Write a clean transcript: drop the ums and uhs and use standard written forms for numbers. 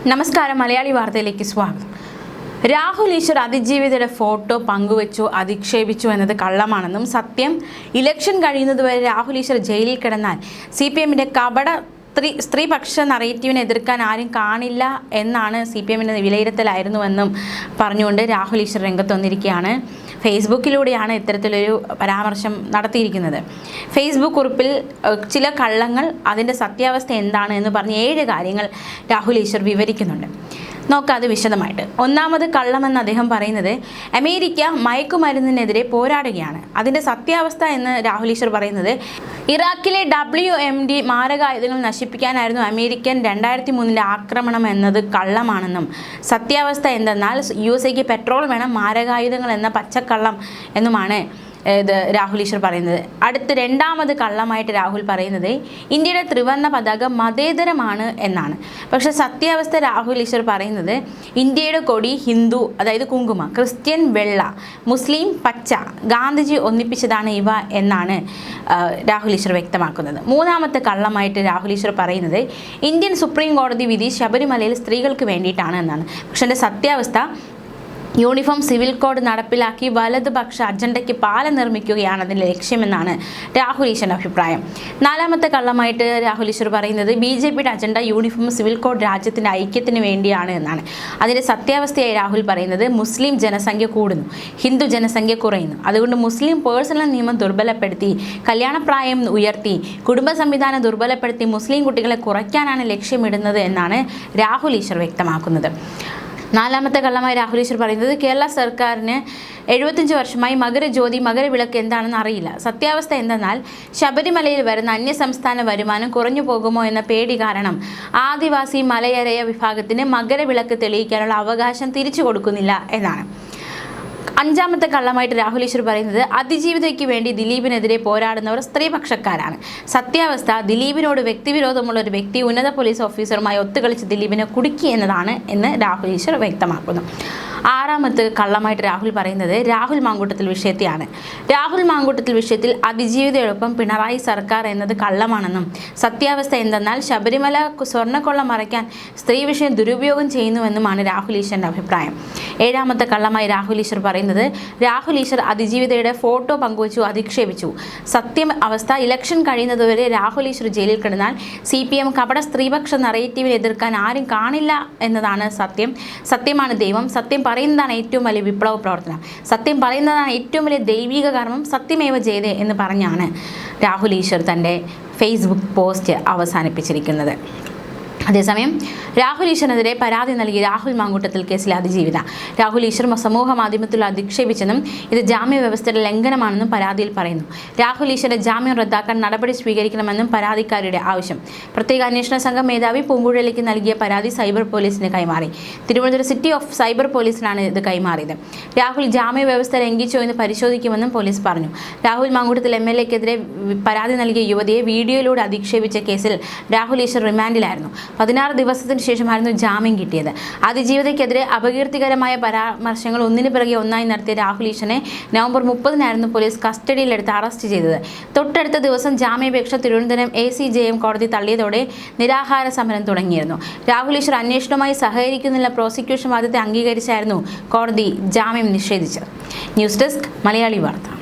നമസ്കാരം, മലയാളി വാർത്തയിലേക്ക് സ്വാഗതം. രാഹുൽ ഈശ്വർ അതിജീവിതയുടെ ഫോട്ടോ പങ്കുവച്ചു അധിക്ഷേപിച്ചു എന്നത് കള്ളമാണെന്നും സത്യം ഇലക്ഷൻ കഴിയുന്നതുവരെ രാഹുൽ ഈശ്വർ ജയിലിൽ കിടന്നാൽ CPMന്റെ കപട സ്ത്രീപക്ഷ നറേറ്റീവിനെ എതിർക്കാൻ ആരും കാണില്ല എന്നാണ് CPMന്റെ വിലയിരുത്തലായിരുന്നുവെന്നും പറഞ്ഞുകൊണ്ട് രാഹുൽ ഈശ്വർ രംഗത്ത് വന്നിരിക്കുകയാണ്. ഫേസ്ബുക്കിലൂടെയാണ് ഇത്തരത്തിലൊരു പരാമർശം നടത്തിയിരിക്കുന്നത്. ഫേസ്ബുക്ക് കുറിപ്പിൽ ചില കള്ളങ്ങൾ, അതിൻ്റെ സത്യാവസ്ഥ എന്താണ് എന്ന് പറഞ്ഞ് 7 കാര്യങ്ങൾ രാഹുൽ ഈശ്വർ വിവരിക്കുന്നുണ്ട്. നോക്കാം അത് വിശദമായിട്ട്. ഒന്നാമത് കള്ളമെന്ന് അദ്ദേഹം പറയുന്നത്, അമേരിക്ക മയക്കുമരുന്നിനെതിരെ പോരാടുകയാണ്. അതിൻ്റെ സത്യാവസ്ഥ എന്ന് രാഹുൽ ഈശ്വർ പറയുന്നത്, ഇറാഖിലെ WMD മാരകായുധങ്ങൾ നശിപ്പിക്കാനായിരുന്നു അമേരിക്കൻ 2003 ആക്രമണം എന്നത് കള്ളമാണെന്നും സത്യാവസ്ഥ എന്തെന്നാൽ USA പെട്രോൾ വേണം, മാരകായുധങ്ങൾ എന്ന പച്ചക്കള്ളം എന്നുമാണ് ഇത് രാഹുൽ ഈശ്വർ പറയുന്നത്. അടുത്ത് രണ്ടാമത് കള്ളമായിട്ട് രാഹുൽ പറയുന്നത് ഇന്ത്യയുടെ ത്രിവർണ്ണ പതാക മതേതരമാണ് എന്നാണ്. പക്ഷേ സത്യാവസ്ഥ രാഹുൽ ഈശ്വർ പറയുന്നത് ഇന്ത്യയുടെ കൊടി ഹിന്ദു, അതായത് കുങ്കുമ, ക്രിസ്ത്യൻ വെള്ള, മുസ്ലിം പച്ച, ഗാന്ധിജി ഒന്നിപ്പിച്ചതാണ് ഇവ എന്നാണ് രാഹുൽ ഈശ്വർ വ്യക്തമാക്കുന്നത്. മൂന്നാമത്തെ കള്ളമായിട്ട് രാഹുൽ ഈശ്വർ പറയുന്നത് ഇന്ത്യൻ സുപ്രീം കോടതി വിധി ശബരിമലയിൽ സ്ത്രീകൾക്ക് വേണ്ടിയിട്ടാണ് എന്നാണ്. പക്ഷേ എൻ്റെ സത്യാവസ്ഥ യൂണിഫോം സിവിൽ കോഡ് നടപ്പിലാക്കി വലതുപക്ഷ അജണ്ടയ്ക്ക് പാലം നിർമ്മിക്കുകയാണ് അതിൻ്റെ ലക്ഷ്യമെന്നാണ് രാഹുൽ ഈശ്വറിൻ്റെ അഭിപ്രായം. നാലാമത്തെ കള്ളമായിട്ട് രാഹുൽ ഈശ്വർ പറയുന്നത് BJPയുടെ അജണ്ട യൂണിഫോം സിവിൽ കോഡ് രാജ്യത്തിൻ്റെ ഐക്യത്തിന് വേണ്ടിയാണ് എന്നാണ്. അതിൻ്റെ സത്യാവസ്ഥയായി രാഹുൽ പറയുന്നത് മുസ്ലിം ജനസംഖ്യ കൂടുന്നു, ഹിന്ദു ജനസംഖ്യ കുറയുന്നു. അതുകൊണ്ട് മുസ്ലിം പേഴ്സണൽ നിയമം ദുർബലപ്പെടുത്തി, കല്യാണപ്രായം ഉയർത്തി, കുടുംബ സംവിധാനം ദുർബലപ്പെടുത്തി മുസ്ലിം കുട്ടികളെ കുറയ്ക്കാനാണ് ലക്ഷ്യമിടുന്നത് എന്നാണ് രാഹുൽ ഈശ്വർ വ്യക്തമാക്കുന്നത്. നാലാമത്തെ കള്ളമായി രാഹുൽ ഈശ്വർ പറയുന്നത് കേരള സർക്കാരിന് 75 വർഷമായി മകരജ്യോതി, മകരവിളക്ക് എന്താണെന്ന് അറിയില്ല. സത്യാവസ്ഥ എന്തെന്നാൽ ശബരിമലയിൽ വരുന്ന അന്യസംസ്ഥാന വരുമാനം കുറഞ്ഞു പോകുമോ എന്ന പേടി കാരണം ആദിവാസി മലയരയ വിഭാഗത്തിന് മകരവിളക്ക് തെളിയിക്കാനുള്ള അവകാശം തിരിച്ചു കൊടുക്കുന്നില്ല എന്നാണ്. അഞ്ചാമത്തെ കള്ളമായിട്ട് രാഹുൽ ഈശ്വർ പറയുന്നത് അതിജീവിതയ്ക്ക് വേണ്ടി ദിലീപിനെതിരെ പോരാടുന്നവർ സ്ത്രീപക്ഷക്കാരാണ്. സത്യാവസ്ഥ ദിലീപിനോട് വ്യക്തിവിരോധമുള്ള ഒരു വ്യക്തി ഉന്നത പോലീസ് ഓഫീസറുമായി ഒത്തുകളിച്ച് ദിലീപിനെ കുടുക്കി എന്നതാണ് എന്ന് രാഹുൽ ഈശ്വർ വ്യക്തമാക്കുന്നു. ആറാമത്തെ കള്ളമായിട്ട് രാഹുൽ പറയുന്നത് രാഹുൽ മാങ്കൂട്ടത്തിൽ വിഷയത്തെയാണ്. രാഹുൽ മാങ്കൂട്ടത്തിൽ വിഷയത്തിൽ അതിജീവിതയോടൊപ്പം പിണറായി സർക്കാർ എന്നത് കള്ളമാണെന്നും സത്യാവസ്ഥ എന്തെന്നാൽ ശബരിമല സ്വർണ്ണക്കൊള്ള മറയ്ക്കാൻ സ്ത്രീ വിഷയം ദുരുപയോഗം ചെയ്യുന്നുവെന്നുമാണ് രാഹുൽ ഈശ്വറിൻ്റെ അഭിപ്രായം. ഏഴാമത്തെ കള്ളമായി രാഹുൽ ഈശ്വർ പറയുന്നത് രാഹുൽ ഈശ്വർ അതിജീവിതയുടെ ഫോട്ടോ പങ്കുവച്ചു അധിക്ഷേപിച്ചു. സത്യം അവസ്ഥ ഇലക്ഷൻ കഴിയുന്നതുവരെ രാഹുൽ ഈശ്വർ ജയിലിൽ കിടന്നാൽ CPM കപട സ്ത്രീപക്ഷ നറേറ്റീവിനെ എതിർക്കാൻ ആരും കാണില്ല എന്നതാണ് സത്യം. സത്യമാണ് ദൈവം. സത്യം പറയുന്നതാണ് ഏറ്റവും വലിയ വിപ്ലവ പ്രവർത്തനം. സത്യം പറയുന്നതാണ് ഏറ്റവും വലിയ ദൈവിക കർമ്മം. സത്യമേവ ജയതേ എന്ന് പറഞ്ഞാണ് രാഹുൽ ഈശ്വർ തൻ്റെ ഫേസ്ബുക്ക് പോസ്റ്റ് അവസാനിപ്പിച്ചിരിക്കുന്നത്. അതേസമയം രാഹുൽ ഈശ്വറിനെതിരെ പരാതി നൽകി രാഹുൽ മാങ്കൂട്ടത്തിൽ കേസിലെ അതിജീവിത രാഹുൽ ഈശ്വർ സമൂഹ മാധ്യമത്തിൽ അധിക്ഷേപിച്ചെന്നും ഇത് ജാമ്യ വ്യവസ്ഥയുടെ ലംഘനമാണെന്നും പരാതിയിൽ പറയുന്നു. രാഹുൽ ഈശ്വരെ ജാമ്യം റദ്ദാക്കാൻ നടപടി സ്വീകരിക്കണമെന്നും പരാതിക്കാരുടെ ആവശ്യം. പ്രത്യേക അന്വേഷണ സംഘം മേധാവി പൂങ്കുഴലിക്ക് നൽകിയ പരാതി സൈബർ പോലീസിന് കൈമാറി. തിരുവനന്തപുരം സിറ്റി ഓഫ് സൈബർ പോലീസിനാണ് ഇത് കൈമാറിയത്. രാഹുൽ ജാമ്യ വ്യവസ്ഥ ലംഘിച്ചോ എന്ന് പരിശോധിക്കുമെന്നും പോലീസ് പറഞ്ഞു. രാഹുൽ മാങ്കൂട്ടത്തിൽ MLAക്കെതിരെ പരാതി നൽകിയ യുവതിയെ വീഡിയോയിലൂടെ അധിക്ഷേപിച്ച കേസിൽ രാഹുൽ ഈശ്വർ റിമാൻഡിലായിരുന്നു. 16 ദിവസത്തിന് ശേഷമായിരുന്നു ജാമ്യം കിട്ടിയത്. അതിജീവിതയ്ക്കെതിരെ അപകീർത്തികരമായ പരാമർശങ്ങൾ ഒന്നിനു പിറകെ ഒന്നായി നടത്തിയ രാഹുൽ ഈശ്വറിനെ നവംബർ 30 പോലീസ് കസ്റ്റഡിയിലെടുത്ത് അറസ്റ്റ് ചെയ്തത്. തൊട്ടടുത്ത ദിവസം ജാമ്യാപേക്ഷ തിരുവനന്തപുരം ACJM കോടതി തള്ളിയതോടെ നിരാഹാര സമരം തുടങ്ങിയിരുന്നു. രാഹുൽ ഈശ്വർ അന്വേഷണവുമായി സഹകരിക്കുന്നില്ല പ്രോസിക്യൂഷൻ വാദത്തെ അംഗീകരിച്ചായിരുന്നു കോടതി ജാമ്യം നിഷേധിച്ചത്. ന്യൂസ് ഡെസ്ക് മലയാളി വാർത്ത.